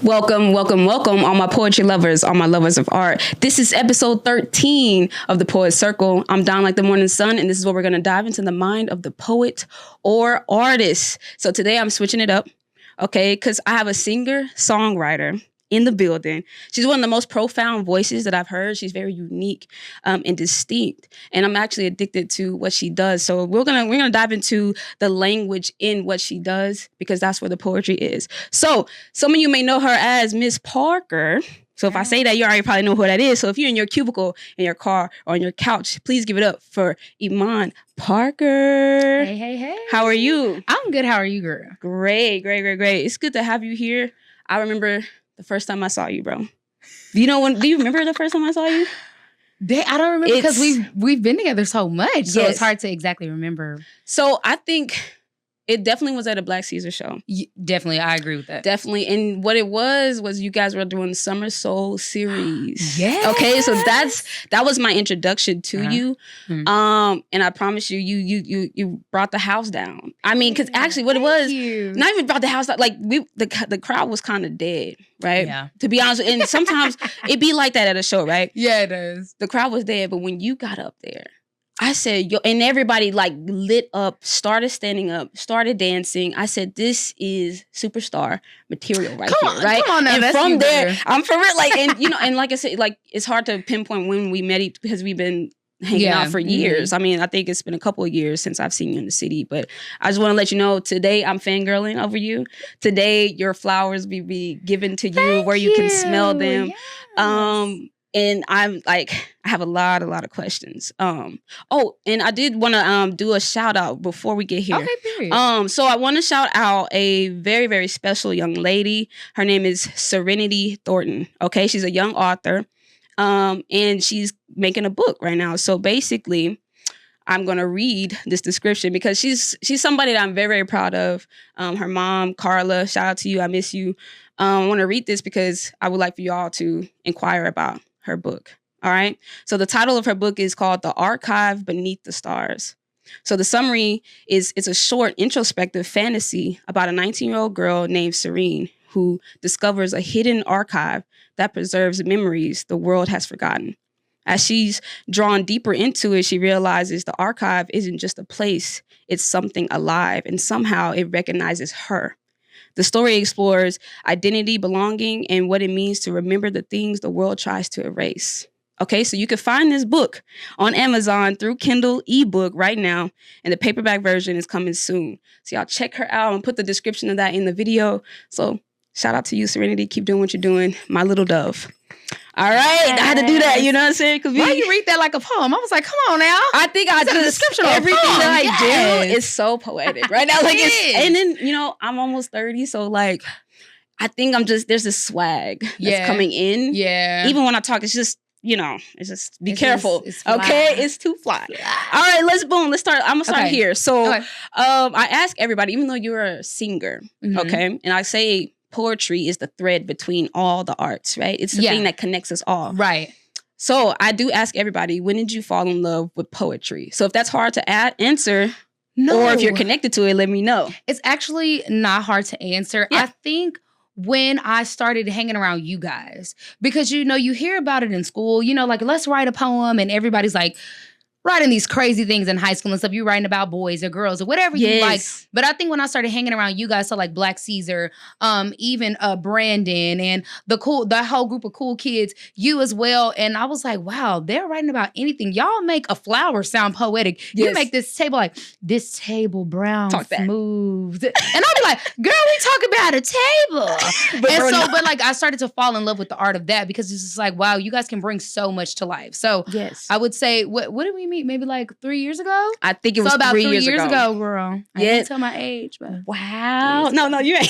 Welcome, welcome, welcome, all my poetry lovers, all my lovers of art. This is episode 13 of the Poet Circle. I'm down like the morning sun, and this is where we're going to dive into the mind of the poet or artist. So today I'm switching it up, okay, because I have a singer-songwriter in the building. She's one of the most profound voices that I've heard. She's very unique and distinct, and I'm actually addicted to what she does. So we're gonna dive into the language in what she does, because that's where the poetry is. So some of you may know her as Miss Parker. So if I say that, you already probably know who that is. So if you're in your cubicle, in your car, or on your couch, please give it up for Iman Parker. Hey. How are you? I'm good. How are you, girl? Great. It's good to have you here. I remember the first time I saw you, bro. Do you remember the first time I saw you? I don't remember because we've been together so much. So it's hard to exactly remember. So I think it definitely was at a Black Caesar show. Definitely. I agree with that. Definitely. And what it was you guys were doing the Summer Soul series. Yeah. Okay. So that was my introduction to you. Mm-hmm. And I promise you brought the house down. I mean, because actually what it was, not even brought the house down, like the crowd was kind of dead, right? Yeah. To be honest. And sometimes it be like that at a show, right? Yeah, it does. The crowd was dead, but when you got up there, I said, yo, and everybody like lit up, started standing up, started dancing. I said, this is superstar material right here, right? Come on now, and that's from there, better. I'm for real, like, and and like I said, like it's hard to pinpoint when we met because we've been hanging out for years. I mean, I think it's been a couple of years since I've seen you in the city, but I just want to let you know today I'm fangirling over you. Today your flowers be given to you where you can smell them. Yes. And I'm like, I have a lot of questions. And I did want to do a shout out before we get here. Okay, period. So I want to shout out a very, very special young lady. Her name is Serenity Thornton. Okay, she's a young author, and she's making a book right now. So basically, I'm going to read this description because she's somebody that I'm very, very proud of. Her mom, Carla, shout out to you. I miss you. I want to read this because I would like for you all to inquire about her book. All right. So the title of her book is called The Archive Beneath the Stars. So the summary is it's a short introspective fantasy about a 19-year-old girl named Serene who discovers a hidden archive that preserves memories the world has forgotten. As she's drawn deeper into it, she realizes the archive isn't just a place, it's something alive, and somehow it recognizes her. The story explores identity, belonging, and what it means to remember the things the world tries to erase. Okay, so you can find this book on Amazon through Kindle ebook right now, and the paperback version is coming soon. So y'all check her out and put the description of that in the video. So shout out to you, Serenity. Keep doing what you're doing, my little dove. All right, I had to do that, you know what I'm saying? Why you read that like a poem? I was like, come on now. I think I do description everything that I do is so poetic right now. Like and then, I'm almost 30, so like I think there's this swag that's coming in. Yeah. Even when I talk, it's just, it's just be careful. Okay? It's too fly. All right, let's start. I'm gonna start here. So I ask everybody, even though you're a singer, okay, and I say poetry is the thread between all the arts, right? It's the thing that connects us all. Right. So I do ask everybody, when did you fall in love with poetry? So if that's hard to answer, or if you're connected to it, let me know. It's actually not hard to answer. Yeah. I think when I started hanging around you guys, because, you hear about it in school, like, let's write a poem, and everybody's like, writing these crazy things in high school and stuff. You writing about boys or girls or whatever you like. But I think when I started hanging around you guys, so like Black Caesar, even Brandon and the whole group of cool kids, you as well. And I was like, wow, they're writing about anything. Y'all make a flower sound poetic. Yes. You make this table like, this table brown, smooth. And I'll be like, girl, we talk about a table. but like I started to fall in love with the art of that because it's just like, wow, you guys can bring so much to life. So I would say, what did we meet? Maybe like 3 years ago? I think it was about 3 years ago, girl. I didn't tell my age, but wow. No, you ain't.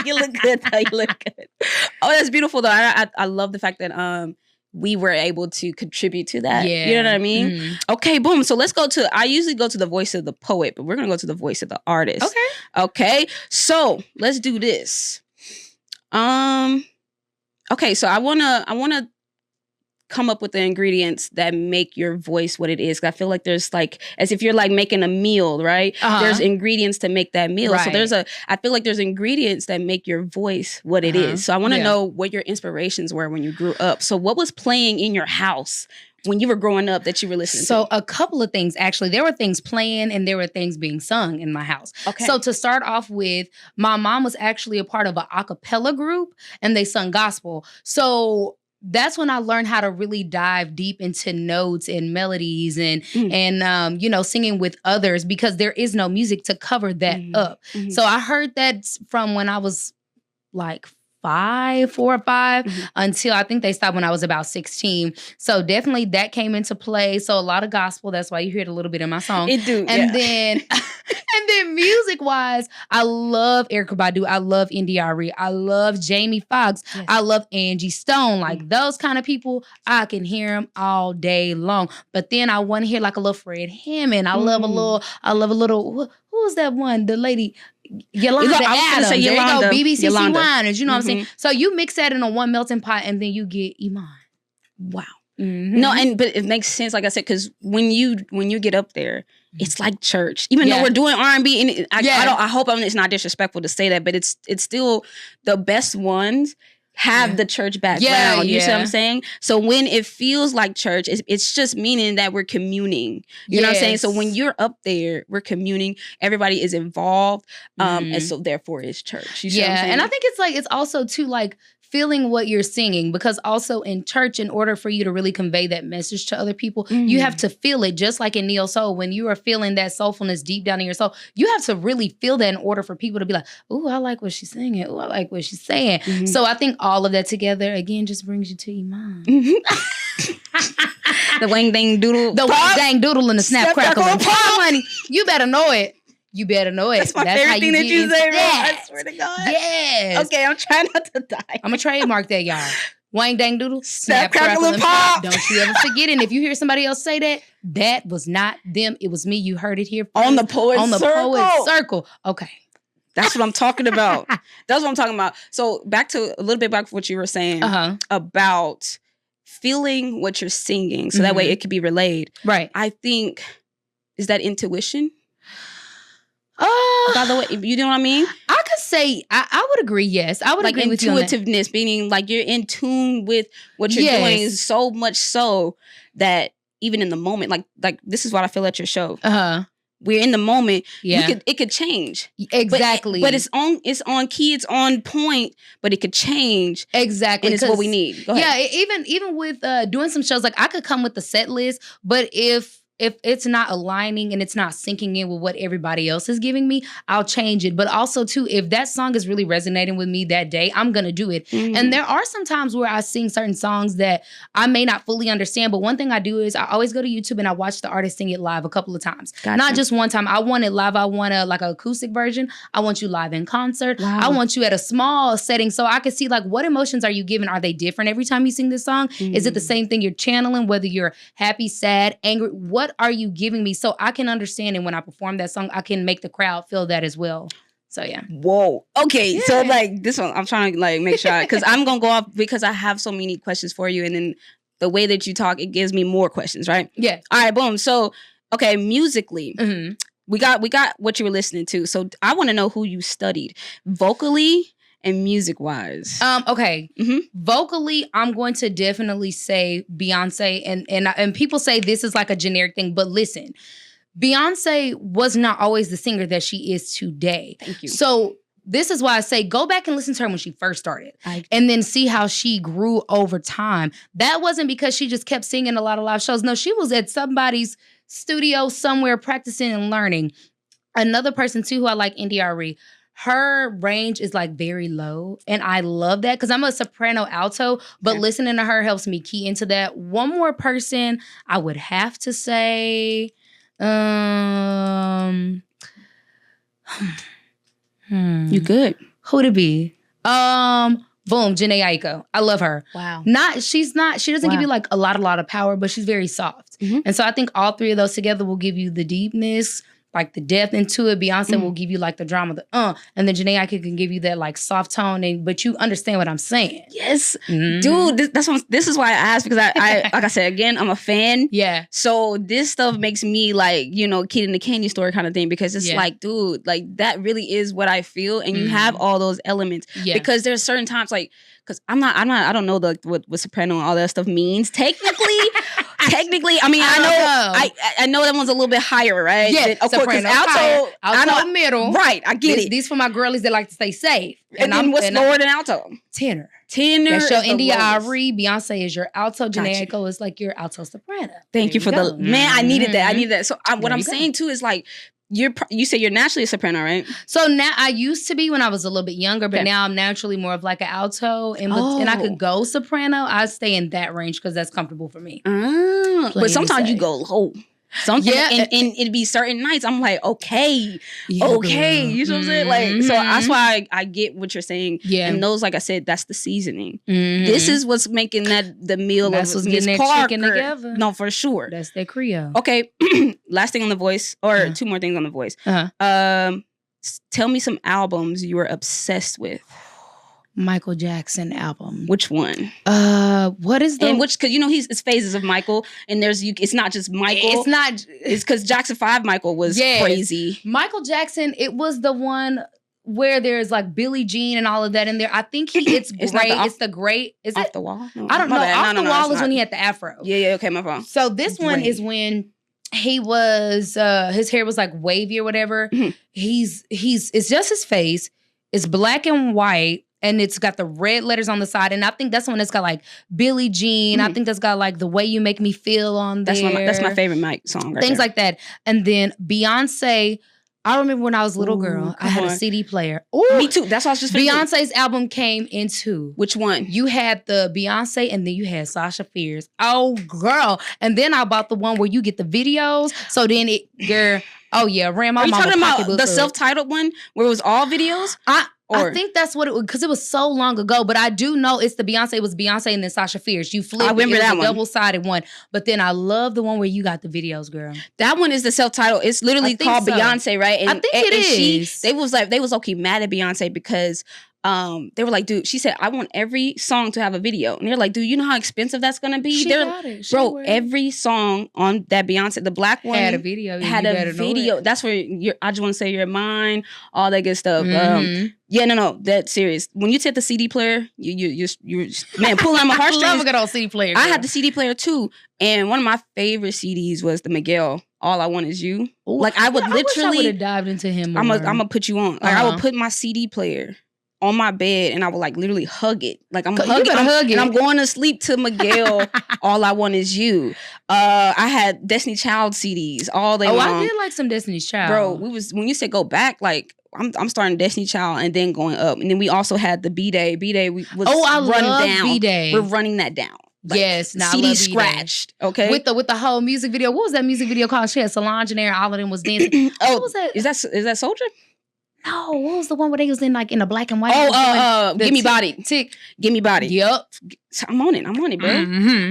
You look good though. You look good. Oh, that's beautiful though. I love the fact that we were able to contribute to that. Yeah. You know what I mean? Mm-hmm. Okay, boom. So I usually go to the voice of the poet, but we're gonna go to the voice of the artist. Okay. So let's do this. Okay, so I wanna come up with the ingredients that make your voice what it is. 'Cause I feel like there's like, as if you're like making a meal, right? There's ingredients to make that meal. Right. So I feel like there's ingredients that make your voice what it is. So I want to know what your inspirations were when you grew up. So what was playing in your house when you were growing up that you were listening to? So a couple of things, actually. There were things playing and there were things being sung in my house. Okay. So to start off with, my mom was actually a part of an a cappella group and they sung gospel. So that's when I learned how to really dive deep into notes and melodies and singing with others, because there is no music to cover that up. So I heard that from when I was like 4 or 5, until I think they stopped when I was about 16. So definitely that came into play. So a lot of gospel. That's why you hear it a little bit in my song. It do. And then music wise, I love Erykah Badu. I love NDRE. I love Jamie Foxx. Yes. I love Angie Stone. Like those kind of people, I can hear them all day long. But then I want to hear like a little Fred Hammond. I love a little, who was that one? The lady, Yolanda Adams. There you go, BBC Winers. You know what I'm saying? So you mix that in a one melting pot and then you get Iman. Wow. No, but it makes sense, like I said, because when you get up there, it's like church. Even though we're doing R&B, and I hope it's not disrespectful to say that, but it's still the best ones have the church background. You see what I'm saying? So when it feels like church, it's just meaning that we're communing. You know what I'm saying? So when you're up there, we're communing. Everybody is involved, and so therefore it's church. You see what I'm saying? And I think it's also too like feeling what you're singing, because also in church, in order for you to really convey that message to other people, you have to feel it. Just like in neo soul, when you are feeling that soulfulness deep down in your soul, you have to really feel that in order for people to be like, "Ooh, I like what she's singing. Ooh, I like what she's saying." So I think all of that together again just brings you to Iman. The wang dang doodle, wang dang doodle, and the snap crackle and pop, honey. You better know it. You better know it. That's my favorite thing that you say, bro. I swear to God. Yes. Okay, I'm trying not to die. I'm going to trademark that, y'all. Wang dang doodle, snap crackle, and pop. Don't you ever forget it. And if you hear somebody else say that, that was not them. It was me. You heard it here first. On the Poet Circle. Okay. That's what I'm talking about. That's what I'm talking about. So a little bit back to what you were saying about feeling what you're singing. So that way it could be relayed. Right. I think, is that intuition? By the way, you know what I mean? I could say, I would agree, yes. I would agree with you on that. Intuitiveness, meaning like you're in tune with what you're doing, so much so that even in the moment, like this is what I feel at your show. We're in the moment. It could change. Exactly. But it's on key, it's on point, but it could change. Exactly. And it's what we need. Go ahead. Yeah, even with doing some shows, like I could come with the set list, but if it's not aligning and it's not syncing in with what everybody else is giving me, I'll change it. But also, too, if that song is really resonating with me that day, I'm going to do it. And there are some times where I sing certain songs that I may not fully understand. But one thing I do is I always go to YouTube and I watch the artist sing it live a couple of times. Gotcha. Not just one time. I want it live. I want an acoustic version. I want you live in concert. Wow. I want you at a small setting so I can see like what emotions are you giving? Are they different every time you sing this song? Is it the same thing you're channeling, whether you're happy, sad, angry? What are you giving me so I can understand, and when I perform that song, I can make the crowd feel that as well. So yeah. Whoa. Okay. Yeah. So like this one, I'm trying to like make sure, because I'm gonna go off because I have so many questions for you, and then the way that you talk, it gives me more questions, right? Yeah. All right. Boom. So okay, musically, we got what you were listening to. So I want to know who you studied vocally and music-wise. Okay. Vocally, I'm going to definitely say Beyonce. And people say this is like a generic thing, but listen, Beyonce was not always the singer that she is today. Thank you. So this is why I say go back and listen to her when she first started. And then see how she grew over time. That wasn't because she just kept singing a lot of live shows. No, she was at somebody's studio somewhere practicing and learning. Another person, too, who I like, NDRE. Her range is like very low. And I love that because I'm a soprano alto, but listening to her helps me key into that. One more person I would have to say, You good. Who'd it be? Boom, Jhené Aiko. I love her. Wow. She doesn't give you like a lot of power, but she's very soft. And so I think all three of those together will give you the deepness, like the depth into it. Beyonce will give you like the drama, and then Janae Aiko can give you that like soft tone, but you understand what I'm saying. Yes, dude. This is why I asked, because I like I said again, I'm a fan. Yeah. So this stuff makes me like, you know, kid in the candy store kind of thing, because it's like, dude, like that really is what I feel, and you have all those elements. Yeah. Because there's certain times like, because I don't know what soprano and all that stuff means technically. I mean, I know that one's a little bit higher, right? Yeah, of course, because alto, I know middle. Right, I get it. These for my girlies that like to stay safe. And then what's lower than alto? Tenor. That's your India Ari. Beyonce is your alto. Janae Aiko is like your alto soprano. Thank you for the man. I needed that. So what I'm saying too is like, you say you're naturally a soprano, right? So now I used to be when I was a little bit younger, but now I'm naturally more of like an alto, and I could go soprano. I stay in that range because that's comfortable for me. But sometimes you go low. And it'd be certain nights I'm like, okay, you know what I'm saying? Like, so that's why I get what you're saying. Yeah, and those, like I said, that's the seasoning. This is what's making the meal of Miss Parker chicken together. No, for sure, that's their Creole. Okay, last thing on The Voice, or two more things on The Voice. Tell me some albums you were obsessed with. Michael Jackson album. Which one? What is the... And which, because you know it's phases of Michael, and it's not just Michael. It's because Jackson 5 Michael was crazy. Michael Jackson, it was the one where there's like Billie Jean and all of that in there. I think it's great. It's the great... Is Off it? the Wall? No, I don't know. Off the Wall is when he had the afro. Yeah, okay, my phone. So this one is when he was... his hair was like wavy or whatever. It's just his face. It's black and white. And it's got the red letters on the side. And I think that's the one that's got like Billie Jean. I think that's got like The Way You Make Me Feel on there. That's my favorite Mike song right Things there. like that. And then Beyonce, I remember when I was a little girl, I had a CD player. Ooh, me too. That's what I was just thinking. Beyonce's album came in two. Which one? You had the Beyonce and then you had Sasha Fierce. Oh, girl. And then I bought the one where you get the videos. So then ran my mama. Are you talking about the self-titled one where it was all videos? I think that's what it was, because it was so long ago. But I do know it's the Beyonce. It was Beyonce and then Sasha Fierce. You flipped. I remember that one. Double-sided one. But then I love the one where you got the videos, girl. That one is the self-titled. It's literally called Beyonce, right? And, I think it is. They was okay mad at Beyonce because they were like, dude, she said, I want every song to have a video. And they're like, dude, you know how expensive that's gonna be? Bro, every song on that Beyonce, the black one had a video. That's where I Just Want to Say You're Mine, all that good stuff. No, that's serious. When you take the CD player, you man, pulling on my heartstrings. I love a good old CD player. Girl. I had the CD player too. And one of my favorite CDs was the Miguel, All I Want Is You. Ooh, like I would literally I would have dived into him more. I'm gonna put you on. Like I would put my CD player on my bed and I would like literally hug it. Like I'm hugging it. And I'm going to sleep to Miguel. All I Want Is You. I had Destiny Child CDs all day long. I did like some Destiny's Child. Bro, when you said go back, like I'm starting Destiny Child and then going up. And then we also had the B-Day. B-Day was run down. B-Day. We're running that down. Like, yes, CD scratched. Okay, with the whole music video. What was that music video called? She had Solange in there. All of them was dancing. What was that? Is that Soldier? No, what was the one where they was in like in the black and white? Give Me Body. Give Me Body. Yep. I'm on it, bro.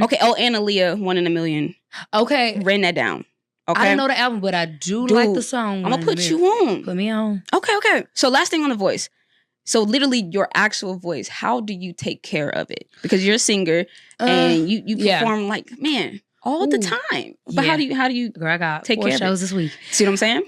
Okay. And Aaliyah, 1 in a Million. Okay. Ran that down. Okay. I don't know the album, but I do like the song. I'm gonna put you on. Put me on. Okay. So last thing on The Voice. So literally your actual voice, how do you take care of it? Because you're a singer and you perform like, man, all the time. But how do you Girl, I got take 4 care shows of it? this week. See what I'm saying?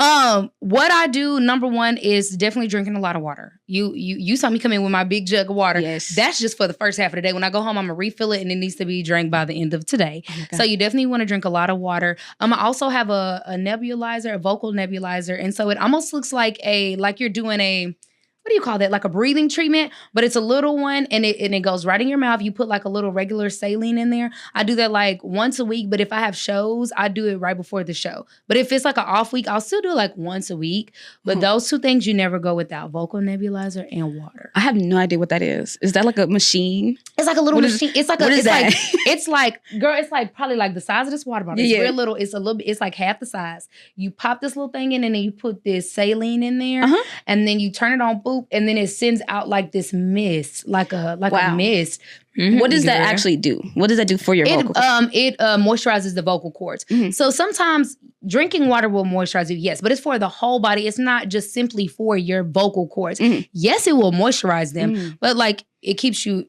What I do, number one, is definitely drinking a lot of water. You saw me come in with my big jug of water. Yes. That's just for the first half of the day. When I go home, I'm gonna refill it and it needs to be drank by the end of today. Oh, so you definitely want to drink a lot of water. I also have a nebulizer, a vocal nebulizer. And so it almost looks like you're doing a, what do you call that? Like a breathing treatment, but it's a little one and it goes right in your mouth. You put like a little regular saline in there. I do that like once a week, but if I have shows, I do it right before the show. But if it's like an off week, I'll still do it like once a week. But those two things you never go without: vocal nebulizer and water. I have no idea what that is. Is that like a machine? It's like a little machine. It's like what is that? It's like, girl, it's like probably like the size of this water bottle. It's real little. It's a little bit, it's like half the size. You pop this little thing in and then you put this saline in there and then you turn it on full. boop, and then it sends out like this mist, like a Wow. mist. What does that actually do? What does that do for your vocal cords? It moisturizes the vocal cords. So sometimes drinking water will moisturize you, yes, but it's for the whole body. It's not just simply for your vocal cords. Yes, it will moisturize them, but like it keeps you,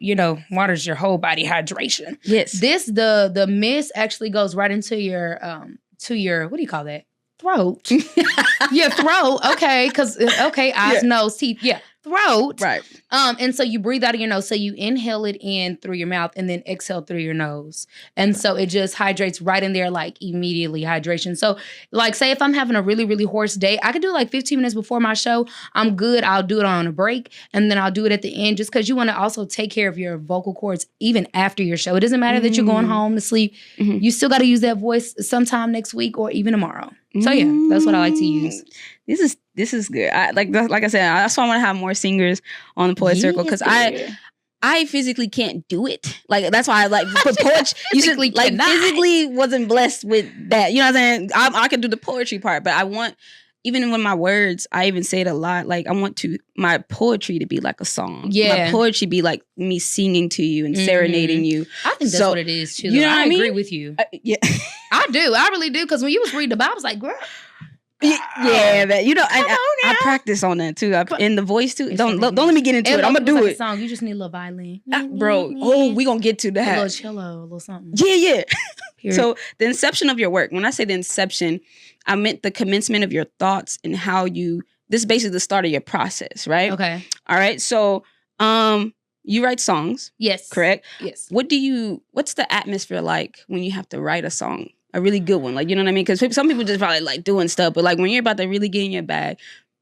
waters your whole body, hydration. Yes. The mist actually goes right into your what do you call that? Throat. Your throat. Okay, eyes, nose, teeth. Yeah. Throat. Right. And so you breathe out of your nose. So you inhale it in through your mouth and then exhale through your nose. And so it just hydrates right in there, like immediately hydration. So like say if I'm having a really, really hoarse day, I could do like 15 minutes before my show. I'm good. I'll do it on a break. And then I'll do it at the end just because you want to also take care of your vocal cords even after your show. It doesn't matter that you're going home to sleep. You still got to use that voice sometime next week or even tomorrow. So yeah, that's what I like to use. This is good. Like I said, that's why I want to have more singers on the Poet Circle because I physically can't do it. Like that's why I like put poetry. Physically wasn't blessed with that. You know what I'm saying? I can do the poetry part, but I want even with my words, I even say it a lot. Like I want my poetry to be like a song. Yeah, my poetry be like me singing to you and serenading you. I think that's what it is too. You know I agree with you. Yeah, I do. I really do. Because when you was reading the Bible, I was like, girl. Yeah, but I practice on that too. In the voice too. Don't let me get into it. I'm gonna do it. Song. You just need a little violin, bro. Oh, we gonna get to that. A little cello, a little something. Yeah. So the inception of your work. When I say the inception, I meant the commencement of your thoughts and how you. This is basically the start of your process, right? Okay. All right. So, you write songs. Yes. Correct. Yes. What's the atmosphere like when you have to write a song? A really good one, like, you know what I mean? Because some people just probably like doing stuff, but like when you're about to really get in your bag,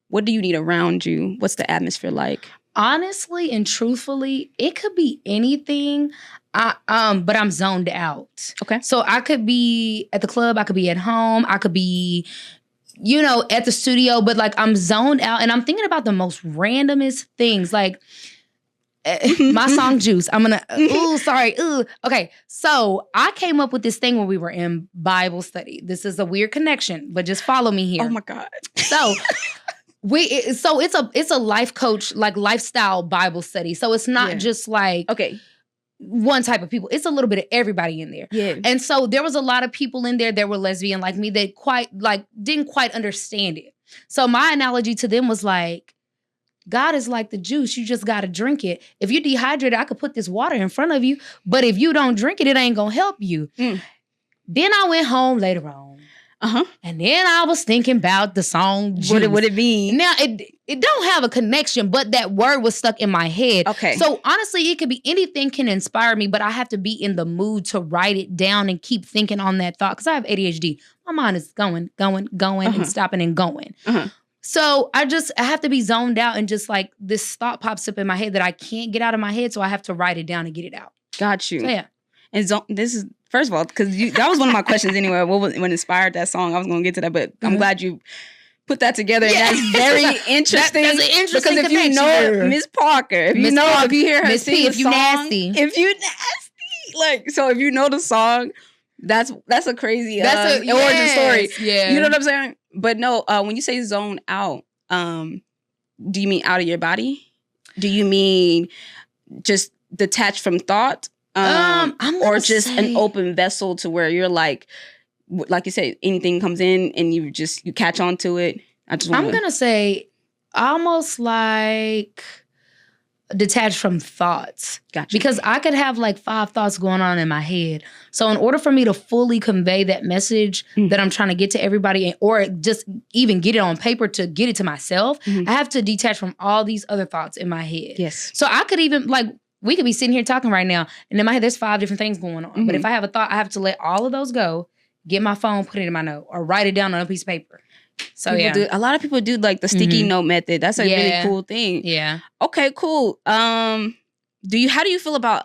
what do you need around you? What's the atmosphere like? Honestly and truthfully, it could be anything. But I'm zoned out. Okay. So I could be at the club, I could be at home, I could be, at the studio, but like I'm zoned out and I'm thinking about the most randomest things. Like my song Juice. I'm gonna okay. So I came up with this thing when we were in Bible study. This is a weird connection, but just follow me here. Oh my God. So it's a life coach, like lifestyle Bible study. So it's not just like one type of people. It's a little bit of everybody in there. Yeah. And so there was a lot of people in there that were lesbian like me that didn't quite understand it. So my analogy to them was like, God is like the juice. You just got to drink it. If you're dehydrated, I could put this water in front of you. But if you don't drink it, it ain't going to help you. Then I went home later on. And then I was thinking about the song Juice. What would it be? Now, it don't have a connection, but that word was stuck in my head. Okay. So honestly, it could be anything can inspire me, but I have to be in the mood to write it down and keep thinking on that thought. Because I have ADHD. My mind is going, and stopping and going. So I have to be zoned out and just like this thought pops up in my head that I can't get out of my head. So I have to write it down and get it out. Got you. So, yeah. And this is, first of all, because that was one of my questions anyway. What inspired that song? I was going to get to that, but I'm glad you put that together. Yeah. And that's very interesting. That's an interesting because if you know Miss Parker, if you hear her sing a song, if you nasty, like, so if you know the song, that's a crazy origin story. Yeah. You know what I'm saying? But no, when you say zone out, do you mean out of your body? Do you mean just detached from thought? Or just an open vessel to where you're like you said, anything comes in and you catch on to it? I'm gonna say almost like detached from thoughts. Gotcha. Because I could have like 5 thoughts going on in my head. So in order for me to fully convey that message that I'm trying to get to everybody, or just even get it on paper to get it to myself, I have to detach from all these other thoughts in my head. Yes. So I could even we could be sitting here talking right now, and in my head there's 5 different things going on. But if I have a thought, I have to let all of those go, get my phone, put it in my note, or write it down on a piece of paper. So a lot of people do like the sticky note method. That's a really cool thing. Yeah. Okay, cool. How do you feel about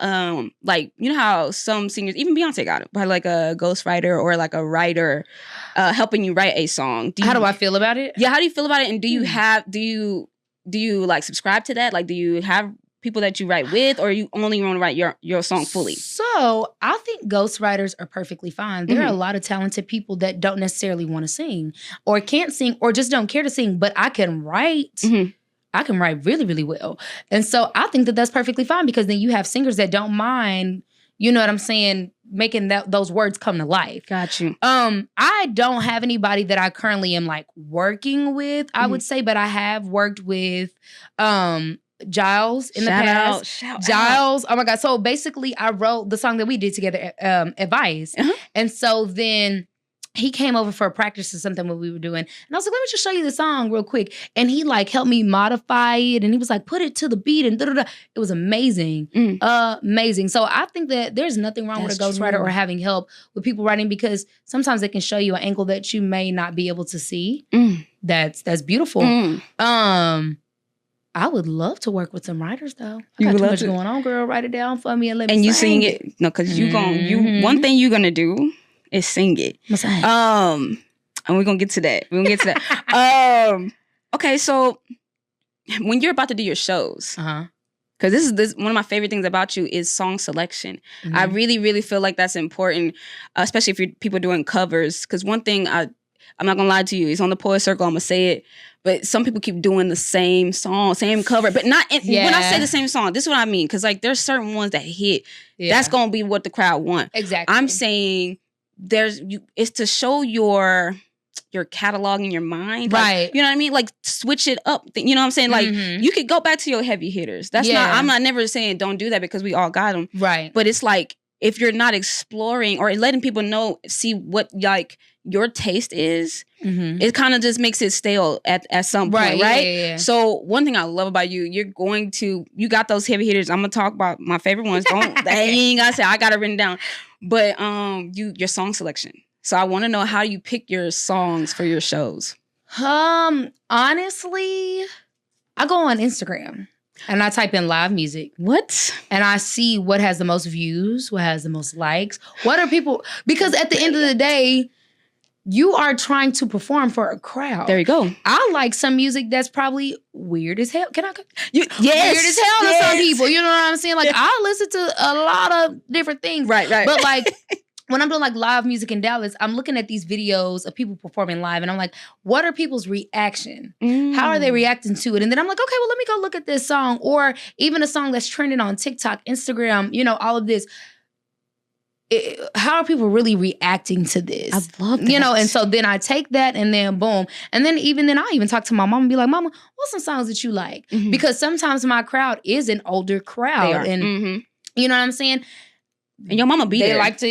like, you know how some singers, even Beyonce got it, by like a ghostwriter or like a writer helping you write a song? How do I feel about it? Yeah, how do you feel about it? And do you like subscribe to that? Like, do you have people that you write with, or you only want to write your song fully? So I think ghostwriters are perfectly fine. There are a lot of talented people that don't necessarily want to sing or can't sing or just don't care to sing, but I can write. I can write really, really well. And so I think that that's perfectly fine because then you have singers that don't mind, you know what I'm saying, making those words come to life. Got you. I don't have anybody that I currently am like working with, I would say, but I have worked with Giles in the past. Shout Giles. Oh my God. So basically I wrote the song that we did together, Advice. And so then he came over for a practice or something what we were doing. And I was like, let me just show you the song real quick. And he like helped me modify it. And he was like, put it to the beat and da-da-da. It was amazing. Amazing. So I think that there's nothing wrong with a ghostwriter or having help with people writing because sometimes they can show you an angle that you may not be able to see. That's beautiful. I would love to work with some writers though. I got too much going on, girl. Write it down for me and let me sing. And you sing it. No, because one thing you're gonna do is sing it. And we're gonna get to that. Okay, so when you're about to do your shows, because this one of my favorite things about you is song selection. I really, really feel like that's important, especially if people doing covers. Because one thing I'm not gonna lie to you, it's on the Poet Circle. I'm gonna say it, but some people keep doing the same song, same cover, but not when I say the same song. This is what I mean, because like there's certain ones that hit. That's gonna be what the crowd want. Exactly. I'm saying it's to show your catalog in your mind, right? Like, you know what I mean? Like switch it up. You know what I'm saying? Like you could go back to your heavy hitters. That's not. I'm not never saying don't do that because we all got them, right? But it's like if you're not exploring or letting people know, see what like your taste is, it kind of just makes it stale at some point, right? Yeah. So one thing I love about you, you got those heavy hitters. I'm gonna talk about my favorite ones. You ain't gotta say I got it written down, but your song selection. So I want to know how you pick your songs for your shows. Honestly, I go on Instagram. And I type in live music. What? And I see what has the most views, what has the most likes. What are people... Because at the end of the day, you are trying to perform for a crowd. There you go. I like some music that's probably weird as hell. Can I... Yes. Weird as hell to some people. You know what I'm saying? Like, I listen to a lot of different things. Right. But like... When I'm doing like live music in Dallas, I'm looking at these videos of people performing live and I'm like, what are people's reaction? How are they reacting to it? And then I'm like, okay, well, let me go look at this song or even a song that's trending on TikTok, Instagram, you know, all of this. How are people really reacting to this? I love that. You know, and so then I take that and then boom. And then I even talk to my mom and be like, Mama, what's some songs that you like? Because sometimes my crowd is an older crowd. And you know what I'm saying? And your mama be there. They like to,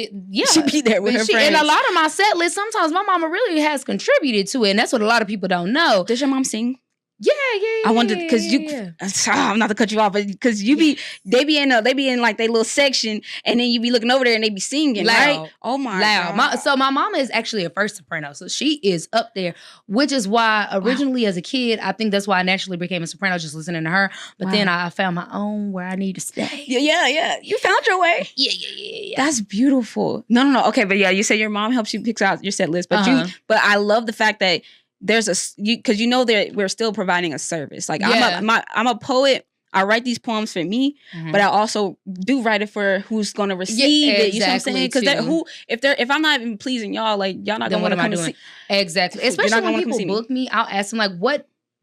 she be there with her friends. And a lot of my set list, sometimes my mama really has contributed to it. And that's what a lot of people don't know. Does your mom sing? Yeah. I wondered because I'm not to cut you off, but because they be in like their little section, and then you be looking over there and they be singing, loud, right? Oh my God. So my mama is actually a first soprano, so she is up there, which is why originally as a kid, I think that's why I naturally became a soprano, just listening to her. But then I found my own where I need to stay. Yeah. You found your way. Yeah. That's beautiful. No. Okay, but yeah, you say your mom helps you pick out your set list, but but I love the fact that there's because you know that we're still providing a service. Like I'm a poet. I write these poems for me, but I also do write it for who's going to receive it. You know what I'm saying? Because if I'm not even pleasing y'all, like y'all not going to want to come and see. Exactly. Especially when people book me, I'll ask them like,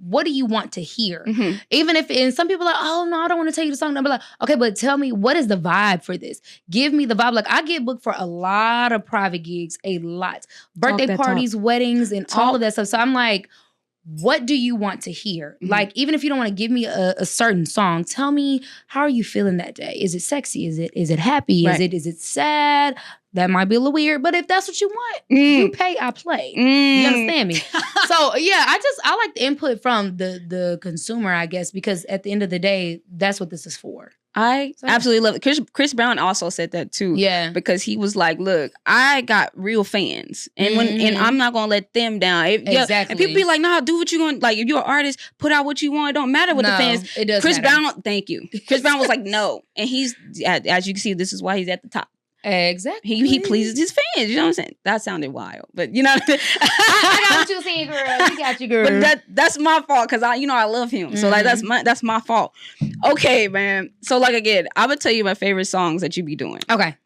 what do you want to hear? Even if, and some people are like, oh no, I don't want to tell you the song. I'll be like, okay, but tell me, what is the vibe for this? Give me the vibe. Like I get booked for a lot of private gigs, a lot. Birthday parties, weddings, and all of that stuff. So I'm like, what do you want to hear? Like, even if you don't want to give me a certain song, tell me, how are you feeling that day? Is it sexy? Is it happy? Right. Is it sad? That might be a little weird, but if that's what you want, you pay, I play. You understand me? So yeah, I like the input from the consumer, I guess, because at the end of the day, that's what this is for. I absolutely love it. Chris Brown also said that too. Yeah. Because he was like, look, I got real fans. And and I'm not gonna let them down. Exactly. And people be like, nah, do what you want. Like if you're an artist, put out what you want. It don't matter what the fans. It does Chris matter. Brown, thank you. Chris Brown was like, no. And he's, as you can see, this is why he's at the top. Exactly. He pleases his fans. You know what I'm saying? That sounded wild, but you know what I mean? I got what you saying, girl. We got you, girl. But that's my fault because I love him. So like that's my fault. Okay, man. So like again, I'm gonna tell you my favorite songs that you be doing. Okay.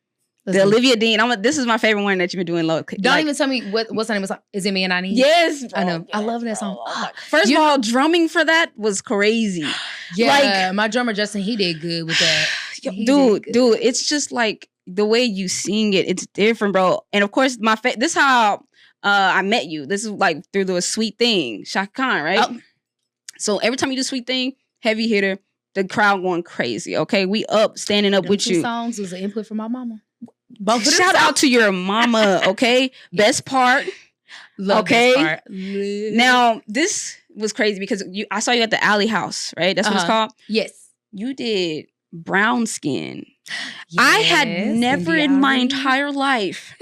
The Olivia Dean. This is my favorite one that you've been doing. Don't even tell me what's the name. Is it Me and I Need? Yes, I know. Yes, I love that song. First of all, drumming for that was crazy. Yeah, my drummer Justin, he did good with that. Dude, it's just like the way you sing it. It's different, bro. And of course, this is how I met you. This is like through the Sweet Thing, Shaka Khan, right? Oh. So every time you do Sweet Thing, heavy hitter, the crowd going crazy. Okay, we standing up with you. Songs was an input from my mama. Shout out to your mama, okay? Best part. Love okay. Best part. Now, this was crazy because I saw you at the Alley House, right? That's what it's called? Yes. You did Brown Skin. Yes, I had never in my entire life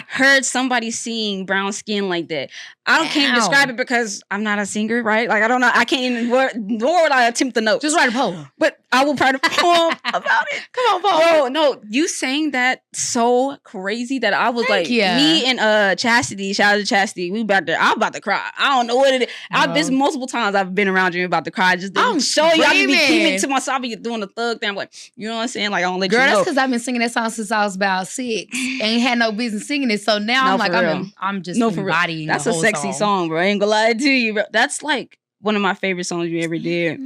heard somebody sing Brown Skin like that. I can't describe it because I'm not a singer, right? Like, I don't know. I can't even, nor would I attempt the notes. Just write a poem. But I will write a poem about it. Come on, poem. Oh, no. You sang that so crazy that I was me and Chastity, shout out to Chastity, I'm about to cry. I don't know what it is. I've been multiple times I've been around you about to cry. I just didn't show you. I just be keeping to myself. I be doing the thug thing. I'm like, you know what I'm saying? Like, I don't let you know. Girl, that's because I've been singing that song since I was about 6. Ain't had no business singing it. So now I'm like, I'm just embodying that's the whole a sexy song, bro. I ain't gonna lie to you, bro. That's like one of my favorite songs you ever did.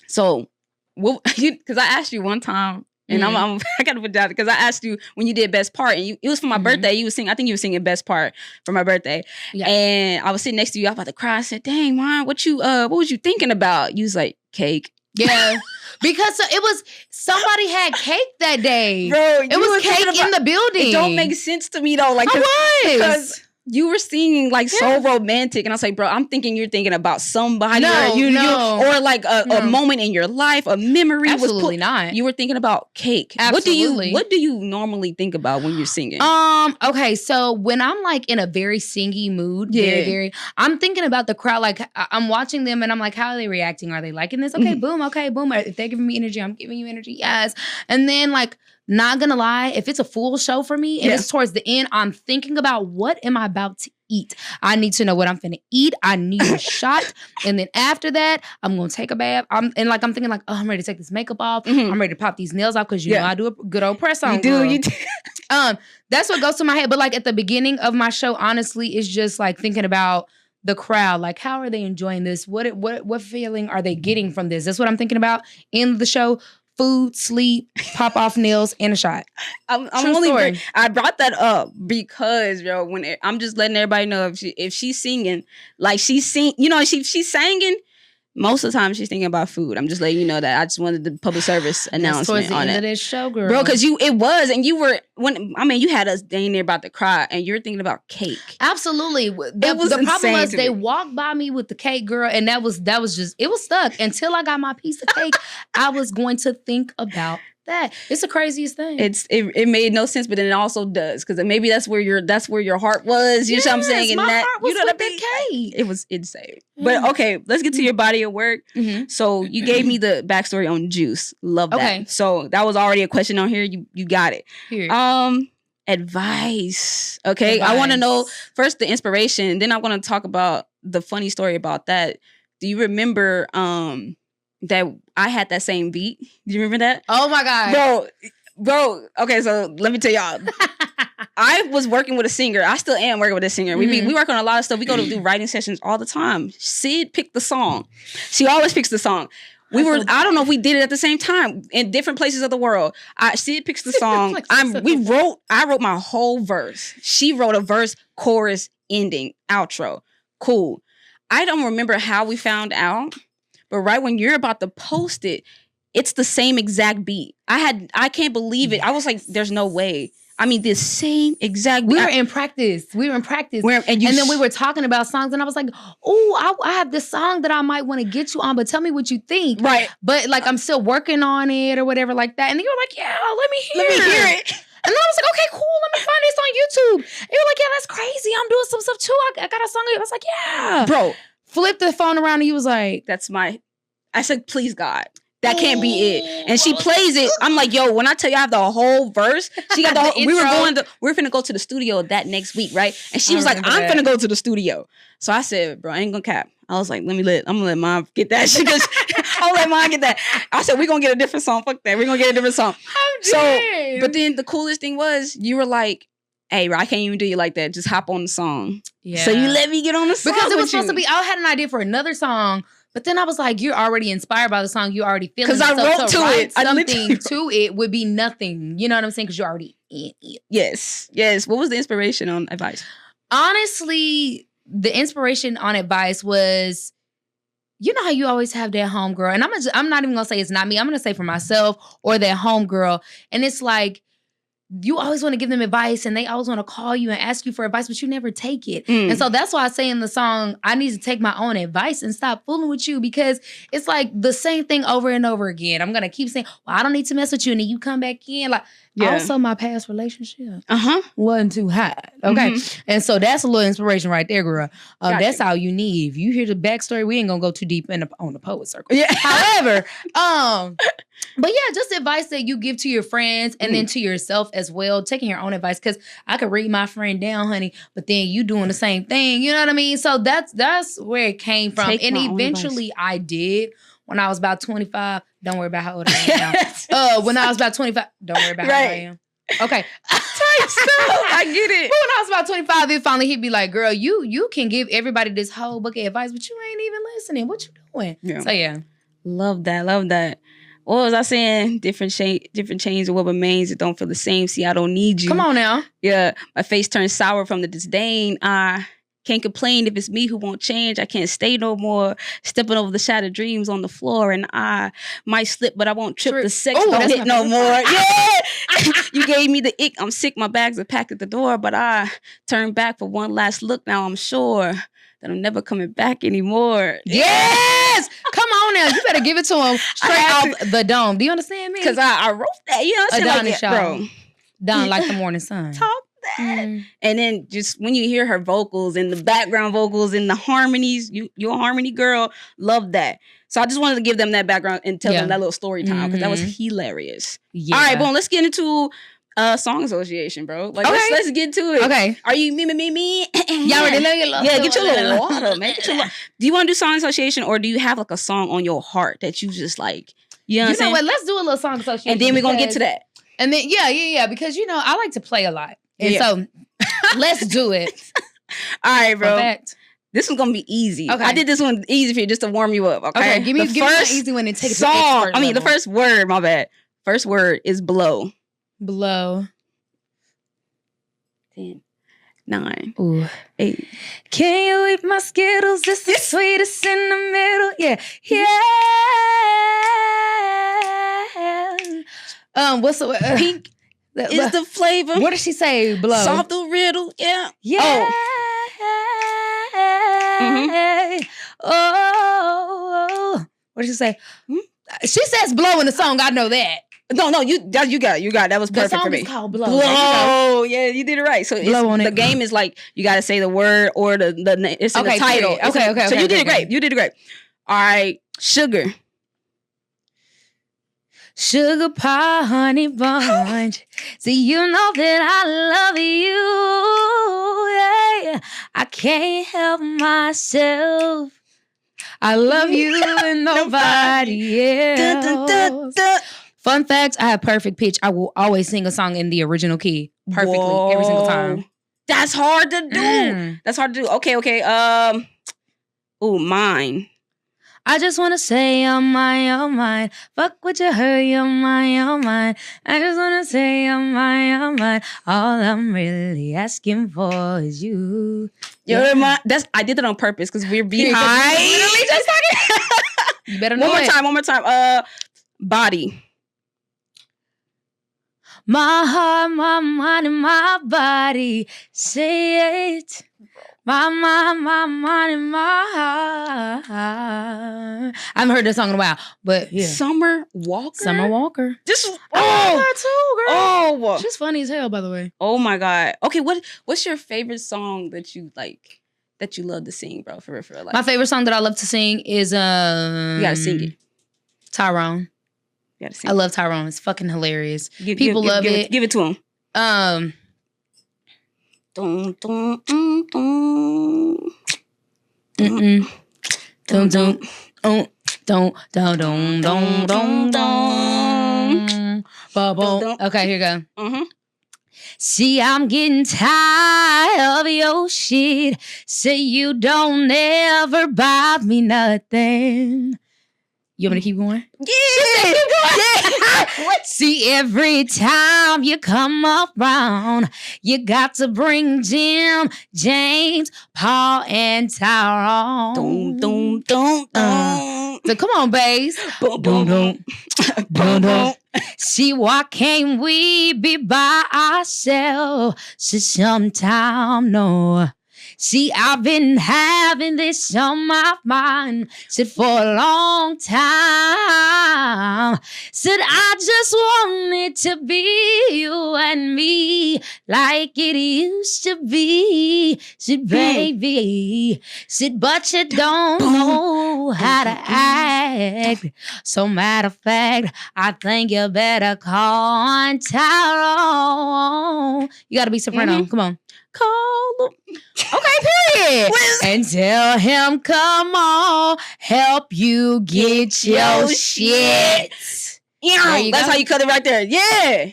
So, because I asked you one time, and I gotta put down because I asked you when you did Best Part, and it was for my birthday. You was singing. I think you were singing Best Part for my birthday. Yeah. And I was sitting next to you. I was about to cry. I said, "Dang, Mom, what was you thinking about?" You was like, "Cake." Yeah. Because it was somebody had cake that day. Bro, it was cake in the building. It don't make sense to me though. Like because you were singing like so romantic, and I was like, bro, I'm thinking you're thinking about somebody, or like a moment in your life, a memory. Absolutely not. You were thinking about cake. Absolutely. What do you normally think about when you're singing? Okay, so when I'm like in a very singy mood, very, I'm thinking about the crowd. Like I'm watching them, and I'm like, how are they reacting? Are they liking this? Okay, boom. Okay, boom. If they're giving me energy, I'm giving you energy. Yes, and then like. Not gonna lie, if it's a full show for me and it's towards the end, I'm thinking about what am I about to eat. I need to know what I'm finna eat. I need a shot. And then after that, I'm gonna take a bath. I'm thinking like, oh, I'm ready to take this makeup off. I'm ready to pop these nails off because you know I do a good old press on. You do. That's what goes to my head. But like at the beginning of my show, honestly, it's just like thinking about the crowd. Like, how are they enjoying this? What feeling are they getting from this? That's what I'm thinking about in the show. Food, sleep, pop off nails, and a shot. I brought that up because, I'm just letting everybody know if she's singing, like she's singing. Most of the time, she's thinking about food. I'm just letting you know that. I just wanted the public service announcement towards the on end of this show, girl. Bro, because you had us dang near about to cry, and you're thinking about cake. Absolutely. The problem was they walked by me with the cake, girl, and that was just, it was stuck. Until I got my piece of cake, I was going to think about that. It's the craziest thing. It made no sense, but then it also does, because maybe that's where your heart was. You know what I'm saying? My heart was with the cake. It was insane. But okay, let's get to your body of work. So you gave me the backstory on Juice. Love that. Okay. So that was already a question on here. You got it. Here. Advice. Okay. I want to know first the inspiration. Then I want to talk about the funny story about that. Do you remember that I had that same beat? Do you remember that? Oh my God. Bro. Okay, so let me tell y'all. I was working with a singer. I still am working with a singer. We work on a lot of stuff. We go to do writing sessions all the time. Sid picked the song. She always picks the song. I don't know if we did it at the same time in different places of the world. Sid picks the song. I wrote my whole verse. She wrote a verse, chorus, ending, outro. Cool. I don't remember how we found out, but right when you're about to post it, it's the same exact beat. I can't believe it. I was like, there's no way. I mean, the same exact beat. We were in practice. And then we were talking about songs, and I was like, oh, I have this song that I might want to get you on, but tell me what you think. Right. But like, I'm still working on it or whatever like that. And you were like, yeah, let me hear it. And then I was like, okay, cool. Let me find this on YouTube. And you were like, yeah, that's crazy. I'm doing some stuff too. I got a song. I was like, yeah. Bro. Flipped the phone around and you was like, I said, please, God. That can't be it. And she plays it. I'm like, yo, when I tell you I have the whole verse, she got the whole, we're finna go to the studio that next week, right? And she was like, I'm finna go to the studio. So I said, bro, I ain't gonna cap. I was like, I'm gonna let Mom get that. I'm gonna let Mom get that. I said, we're gonna get a different song. Fuck that. We're gonna get a different song. So, but then the coolest thing was you were like, hey, I can't even do you like that. Just hop on the song. Yeah. So you let me get on the song because it was supposed to be. I had an idea for another song, but then I was like, you're already inspired by the song. You already feeling it. Because I wrote to it. Something to it would be nothing. You know what I'm saying? Because you're already in it. Yes. What was the inspiration on Advice? Honestly, the inspiration on Advice was, you know how you always have that homegirl, and I'm not even gonna say it's not me. I'm gonna say for myself or that homegirl, and it's like you always want to give them advice, and they always want to call you and ask you for advice, but you never take it. And so that's why I say in the song, I need to take my own advice and stop fooling with you, because it's like the same thing over and over again. I'm gonna keep saying, well, I don't need to mess with you, and then you come back in like. Yeah. Also, my past relationship wasn't too hot. Okay. And so that's a little inspiration right there, girl. That's all you need. If you hear the backstory, we ain't gonna go too deep on the poet circle. Yeah. However, but yeah, just advice that you give to your friends and then to yourself as well, taking your own advice. Because I could read my friend down, honey, but then you doing the same thing. You know what I mean? So that's where it came from. And eventually I did. When I was about 25, don't worry about how old I am now. When I was about 25, don't worry about how old I am. Okay. I get it. But when I was about 25, it finally he'd be like, girl, you can give everybody this whole book of advice, but you ain't even listening. What you doing? Yeah. So yeah. Love that. What was I saying? Different chains of what remains that don't feel the same. See, I don't need you. Come on now. Yeah. My face turns sour from the disdain. Can't complain if it's me who won't change. I can't stay no more. Stepping over the shattered dreams on the floor, and I might slip, but I won't trip. The sex don't hit no more. Yeah, you gave me the ick. I'm sick. My bags are packed at the door, but I turn back for one last look. Now I'm sure that I'm never coming back anymore. Yes, come on now. You better give it to him straight off the dome. Do you understand me? Because I wrote that. You know what I'm saying? Adonis, like, bro. Down like the morning sun. Talk. And then just when you hear her vocals and the background vocals and the harmonies, you're a harmony girl. Love that. So I just wanted to give them that background and tell them that little story time because that was hilarious. Yeah. All right, boom. Let's get into song association, bro. Like let's get to it. Okay. Are you me? Y'all already know your love. Yeah, get your little water, man. Do you want to do song association, or do you have like a song on your heart that you just like? You know what? Let's do a little song association, and then we're gonna get to that. And then because I like to play a lot. And so, let's do it. All right, bro. Perfect. This one's gonna be easy. Okay. I did this one easy for you just to warm you up. Okay. Give me an easy one and take it to song. The first word. My bad. First word is blow. Blow. 10, 9, 8. Can you eat my Skittles? It's the sweetest in the middle. Yeah. What's the pink? Is the flavor. What did she say? Blow. Solve the riddle. Yeah. Yeah. Oh. What did she say? She says blow in the song. I know that. No, you got it. That was perfect for me. The song is called Blow. Blow. Yeah, you did it right. So the game is like you got to say the word or it's in the title. Okay. So you did it great. You did it great. All right. Sugar. Sugar pie, honey bunch. See, you know that I love you. Yeah. I can't help myself. I love you and nobody else. Fun fact, I have perfect pitch. I will always sing a song in the original key perfectly every single time. That's hard to do. Okay. Mine. I just want to say you're mine. Fuck what you heard, you're mine. I just want to say you're mine. All I'm really asking for is you. You're mine. I did that on purpose because we're behind. Literally just talking. You better know One more time. Body. My heart, my mind, and my body. Say it. My mind, and my heart. I haven't heard that song in a while, but yeah. Summer Walker. Just I love her too, girl. Oh, she's funny as hell, by the way. Oh my god. Okay, what's your favorite song that you like that you love to sing, bro? For real, like. My favorite song that I love to sing is you gotta sing it. Tyrone. You gotta sing. I love Tyrone. It's fucking hilarious. People love it. Give it to him. Dun, dun, Bubble. Okay, here you go. Mm-hmm. See, I'm getting tired of your shit. Say you don't ever buy me nothing. You want me to keep going? Yeah. Yeah. See, every time you come around, you got to bring Jim, James, Paul, and Tyrone. Dum, dum, dum, dum. So come on, bass. Boom, boom, boom. Boom, boom. See, why can't we be by ourselves sometime? No. See, I've been having this on my mind, said for a long time. Said I just want it to be you and me, like it used to be. Said, baby, said, but you don't know how to act. So matter of fact, I think you better call on Tyrone. You gotta be soprano. Come on. Call him. Okay, period. And tell him, come on, help you get your shit. Yeah, that's how you cut it right there. Yeah.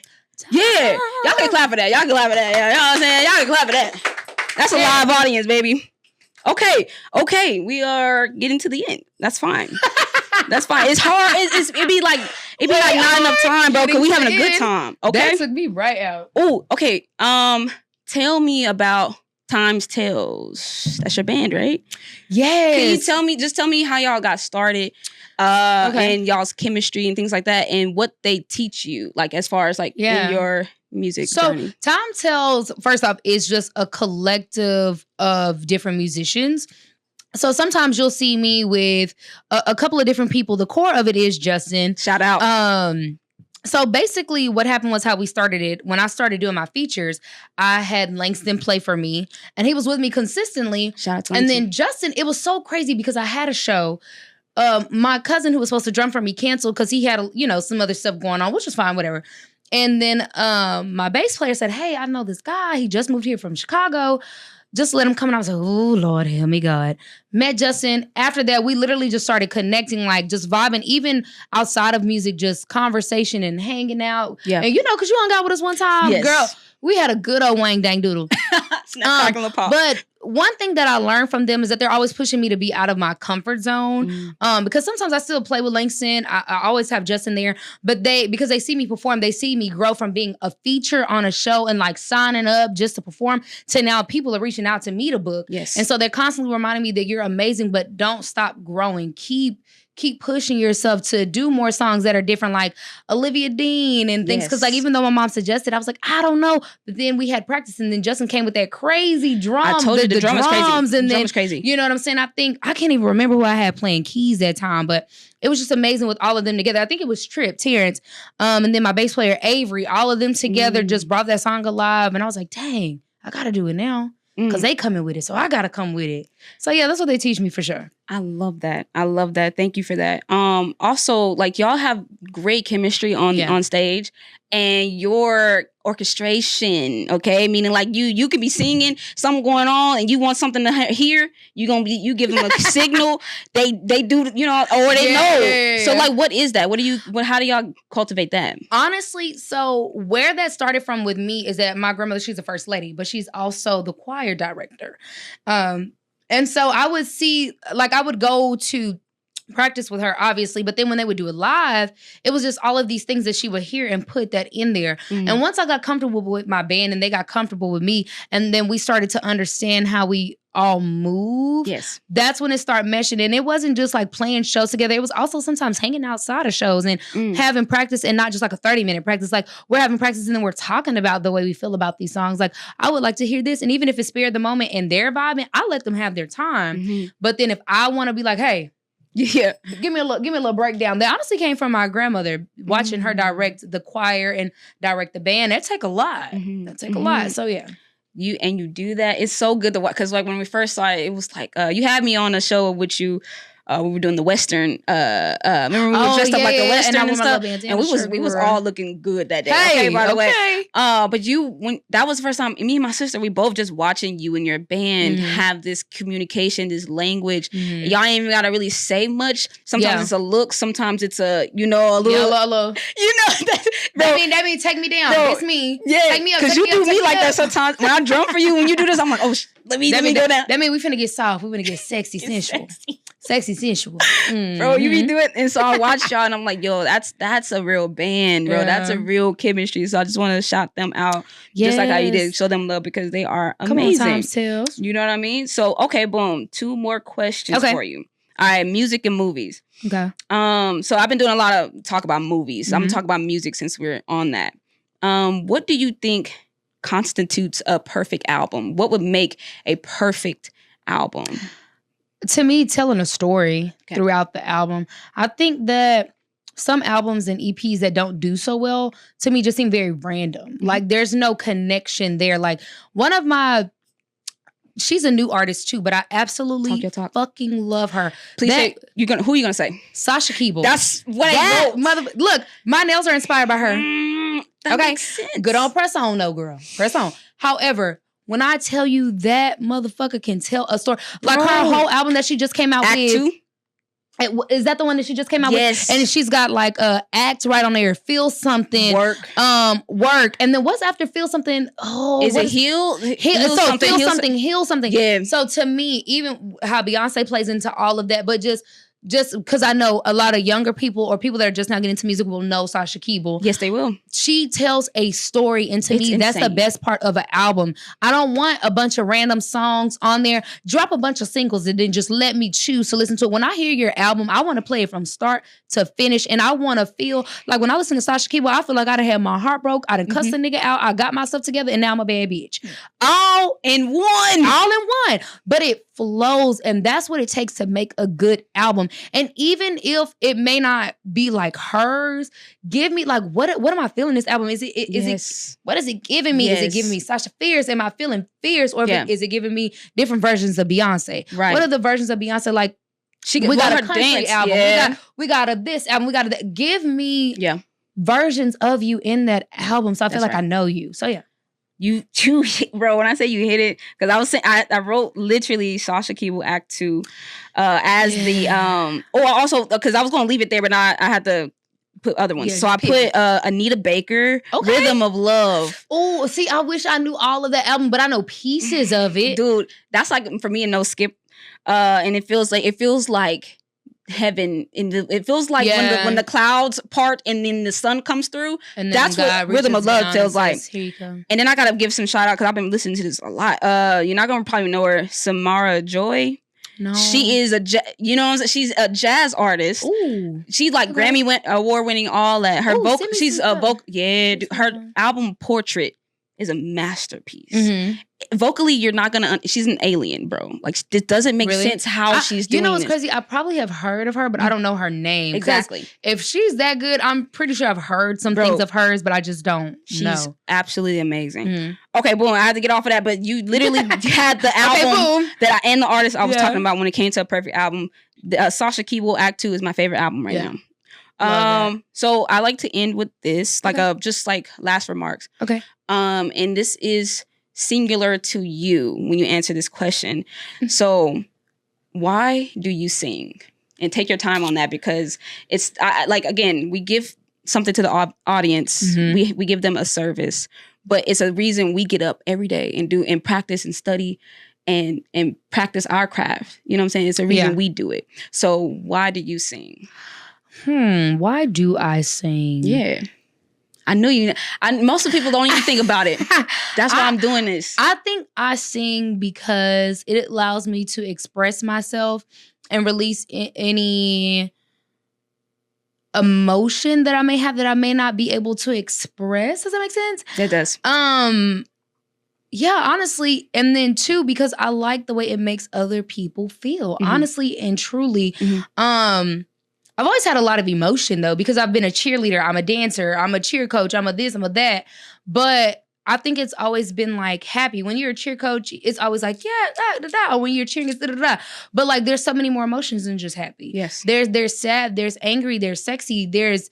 Yeah. Y'all can clap for that. Y'all can clap for that. You know what I'm saying? Y'all can clap for that. That's a live audience, baby. Okay. We are getting to the end. That's fine. That's fine. It's hard. It'd be like not enough time, bro, because we having a good time. Okay. That took me right out. Oh, okay. Tell me about Times Tales. That's your band, right? Yes. Can you tell me how y'all got started, and y'all's chemistry and things like that, and what they teach you, like as far as like in your music journey. Time Tells, first off, is just a collective of different musicians. So sometimes you'll see me with a couple of different people. The core of it is Justin. Shout out. So basically what happened was how we started it. When I started doing my features, I had Langston play for me and he was with me consistently. Shout out to And then Justin, it was so crazy because I had a show. My cousin who was supposed to drum for me canceled because he had, some other stuff going on, which was fine, whatever. And then my bass player said, hey, I know this guy. He just moved here from Chicago. Just let him come. And I was like, oh, Lord, help me, God. Met Justin. After that, we literally just started connecting, like just vibing, even outside of music, just conversation and hanging out. Yeah. And because you hung out with us one time, girl, we had a good old wang dang doodle. But one thing that I learned from them is that they're always pushing me to be out of my comfort zone. Because sometimes I still play with Langston. I always have Justin there. But because they see me perform, they see me grow from being a feature on a show and like signing up just to perform to now people are reaching out to me to book. Yes. And so they're constantly reminding me that you're amazing, but don't stop growing. Keep pushing yourself to do more songs that are different, like Olivia Dean and things. Because even though my mom suggested, I was like, I don't know. But then we had practice, and then Justin came with that crazy drum. I told you the drum was crazy. And the then, drum was crazy. You know what I'm saying? I can't even remember who I had playing keys that time, but it was just amazing with all of them together. I think it was Tripp, Terrence, and then my bass player Avery. All of them together just brought that song alive, and I was like, dang, I gotta do it now. Because they coming with it, so I gotta come with it. So yeah, that's what they teach me for sure. I love that. Thank you for that. Also, like y'all have great chemistry on stage, and your orchestration, okay, meaning like you could be singing something going on, and you want something to hear. You give them a signal. They do, or they know. So like, what is that? How do y'all cultivate that? Honestly, so where that started from with me is that my grandmother, she's a first lady, but she's also the choir director. And so I would see, like I would go to practice with her, obviously, but then when they would do it live, it was just all of these things that she would hear and put that in there. And once I got comfortable with my band and they got comfortable with me, and then we started to understand how we all move. Yes. That's when it started meshing. And it wasn't just like playing shows together. It was also sometimes hanging outside of shows and having practice, and not just like a 30-minute practice. Like we're having practice and then we're talking about the way we feel about these songs. Like I would like to hear this. And even if it's spared the moment and they're vibing, I let them have their time. But then if I want to be like, hey, give me a little breakdown. That honestly came from my grandmother, watching her direct the choir and direct the band. That take a lot. That take a lot. So yeah. You do that. It's so good to watch, because like when we first saw it, it was like you had me on a show with you we were doing the Western. Remember we were dressed up like a Western and stuff, and we was all looking good that day. Hey, okay, by the way. But when that was the first time, me and my sister, we both just watching you and your band have this communication, this language. Y'all ain't even gotta really say much. Sometimes it's a look. Sometimes it's a a little. That mean take me down. Bro, it's me. Yeah, take me up. Because you do me like that sometimes. When I drum for you, when you do this, I'm like, oh, let me go down. That mean we finna get soft. We finna get sexy, sensual. Sexy, sensual. Bro, you be doing, and so I watch y'all, and I'm like, yo, that's a real band, bro. That's a real chemistry. So I just want to shout them out, just like how you did, show them love because they are amazing. Come on, Tims. You know what I mean? So okay, boom, 2 more questions for you. All right, music and movies. Okay. So I've been doing a lot of talk about movies. I'm gonna talk about music since we're on that. What do you think constitutes a perfect album? What would make a perfect album? To me, telling a story throughout the album. I think that some albums and EPs that don't do so well, to me, just seem very random. Like, there's no connection there. Like, one of my... She's a new artist, too, but I absolutely fucking love her. Please say... Who are you going to say? Sasha Keeble. That's what I wrote. Look, my nails are inspired by her. That makes sense. Good on press on, though, girl. Press on. However... When I tell you that motherfucker can tell a story, like her whole album that she just came out Act with. 2? Is that the one that she just came out with? And she's got like Act right on there. Feel Something. Work. And then what's after Feel Something? Is it Heal? Feel Something, Heal Something. Yeah. So to me, even how Beyonce plays into all of that, but just because I know a lot of younger people or people that are just now getting into music will know Sasha Keeble. Yes, they will. She tells a story, and to me, that's the best part of an album. I don't want a bunch of random songs on there. Drop a bunch of singles and then just let me choose to listen to it. When I hear your album, I want to play it from start to finish, and I want to feel like when I listen to Sasha Keeble, I feel like I done had my heart broke, I done cussed a nigga out, I got myself together, and now I'm a bad bitch. All in one. But it flows, and that's what it takes to make a good album. And even if it may not be like hers, give me like what am I feeling this album? Is it what is it giving me? Is it giving me Sasha Fierce? Am I feeling fierce? Or is it giving me different versions of Beyonce? Right. What are the versions of Beyonce like? We got a country album. We got a this album. We got a that. Give me versions of you in that album, so I feel like I know you. So yeah. You bro, when I say you hit it, because I was saying I wrote literally Sasha Keeble Act 2 as the also because I was gonna leave it there, but I had to put other ones. So I put Anita Baker, Rhythm of Love. Oh, see, I wish I knew all of that album, but I know pieces of it. Dude, that's like for me a no skip. And it feels like heaven. It feels like when the clouds part and then the sun comes through. And that's what Rhythm of Love feels like. And then I gotta give some shout out because I've been listening to this a lot. You're not gonna probably know her, Samara Joy. No, she is she's a jazz artist. Ooh, she's like Grammy award winning, all that. Her vocal, she's a vocal. Yeah, her album Portrait is a masterpiece. Vocally, you're not gonna. She's an alien, bro. Like, it doesn't make sense how she's doing. You know what's crazy? I probably have heard of her, but I don't know her name. Exactly. If she's that good, I'm pretty sure I've heard some things of hers, but I just don't. She's absolutely amazing. Okay, boom. I had to get off of that, but you literally had the album and the artist I was talking about when it came to a perfect album. Sasha Keeble Act 2 is my favorite album right now. So I like to end with this, like just like last remarks. Okay. And this is singular to you when you answer this question. So why do you sing? And take your time on that, because it's like, again, we give something to the audience. We give them a service, but it's a reason we get up every day and practice and study and practice our craft. You know what I'm saying? It's a reason we do it. So why do you sing? Why do I sing? Yeah. I knew you. Most of the people don't even think about it. That's why I'm doing this. I think I sing because it allows me to express myself and release any emotion that I may have that I may not be able to express. Does that make sense? It does. Yeah, honestly. And then too, because I like the way it makes other people feel. Honestly and truly. I've always had a lot of emotion, though, because I've been a cheerleader. I'm a dancer. I'm a cheer coach. I'm a this. I'm a that. But I think it's always been like happy. When you're a cheer coach, it's always like, yeah, da, da, da. When you're cheering, it's da, da, da. But like there's so many more emotions than just happy. Yes. There's sad, there's angry, there's sexy, there's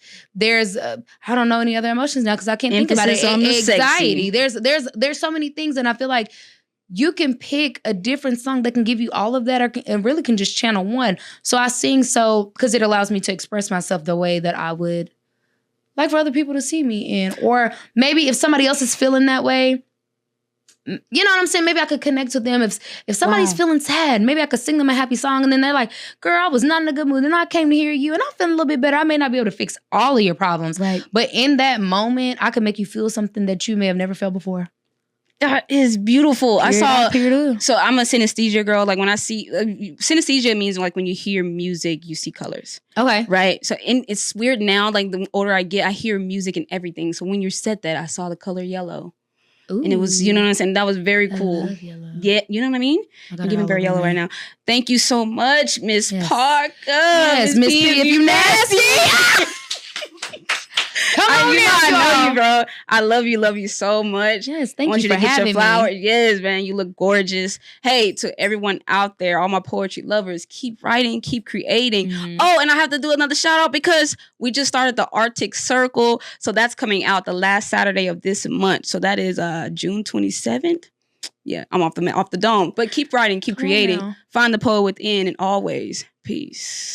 I don't know any other emotions now because I can't think about it. Anxiety. There's so many things, and I feel like you can pick a different song that can give you all of that, and really can just channel one. So I sing because it allows me to express myself the way that I would like for other people to see me in. Or maybe if somebody else is feeling that way, you know what I'm saying? Maybe I could connect with them. If somebody's feeling sad, maybe I could sing them a happy song, and then they're like, girl, I was not in a good mood, and I came to hear you, and I'm feeling a little bit better. I may not be able to fix all of your problems, right, but in that moment, I could make you feel something that you may have never felt before. That is beautiful. So I'm a synesthesia girl. Like when I see synesthesia means like when you hear music, you see colors. Okay. Right. So it's weird now. Like the older I get, I hear music and everything. So when you said that, I saw the color yellow. Ooh. And it was, you know what I'm saying? That was very cool. I love yellow. Yeah, you know what I mean? I'm getting very yellow right now. Thank you so much, Miss Parker. Yes, Miss P, if you nasty. Come on, I know you, bro. I love you so much. Yes, thank you. I want you for to get having your flowers. Me. Yes, man, you look gorgeous. Hey, to everyone out there, all my poetry lovers, keep writing, keep creating. Mm-hmm. Oh, and I have to do another shout out because we just started the Arctic Circle, so that's coming out the last Saturday of this month. So that is June 27th. Yeah, I'm off the dome. But keep writing, keep creating. Find the poet within, and always peace.